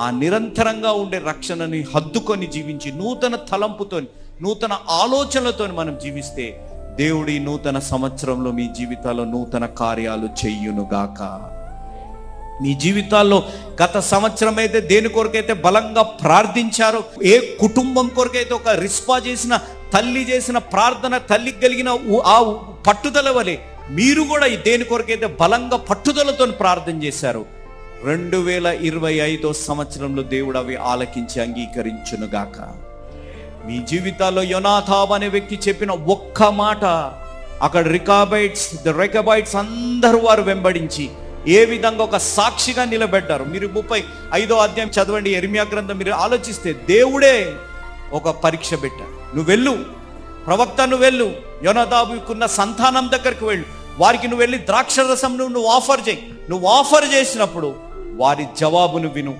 ఆ నిరంతరంగా ఉండే రక్షణని హద్దుకొని జీవించి నూతన తలంపుతో, నూతన ఆలోచనలతో మనం జీవిస్తే దేవుడి నూతన సంవత్సరంలో మీ జీవితాల్లో నూతన కార్యాలు చెయ్యునుగాక. మీ జీవితాల్లో గత సంవత్సరం అయితే దేని కొరకైతే బలంగా ప్రార్థించారో, ఏ కుటుంబం కొరకైతే ఒక రిస్పా చేసిన తల్లి చేసిన ప్రార్థన, తల్లికి కలిగిన ఆ పట్టుదల వలె మీరు కూడా దేని కొరకైతే బలంగా పట్టుదలతో ప్రార్థన చేశారు, 2025 సంవత్సరంలో దేవుడు అవి ఆలకించి అంగీకరించునుగాక. మీ జీవితాల్లో యోనాతాబు అనే వ్యక్తి చెప్పిన ఒక్క మాట, అక్కడ రెకబైట్స్ అందరూ వారు వెంబడించి ఏ విధంగా ఒక సాక్షిగా నిలబెట్టారు. మీరు 35వ అధ్యాయం చదవండి, యెరెమీయా గ్రంథం. మీరు ఆలోచిస్తే దేవుడే ఒక పరీక్ష పెట్టాడు. నువ్వు వెళ్ళు ప్రవక్త, నువ్వు వెళ్ళు యోనాతాబుకున్న సంతానం దగ్గరికి వెళ్ళు, వారికి నువ్వు వెళ్ళి ద్రాక్షరసం నువ్వు ఆఫర్ చేయి. నువ్వు ఆఫర్ చేసినప్పుడు వారి జవాబును విను.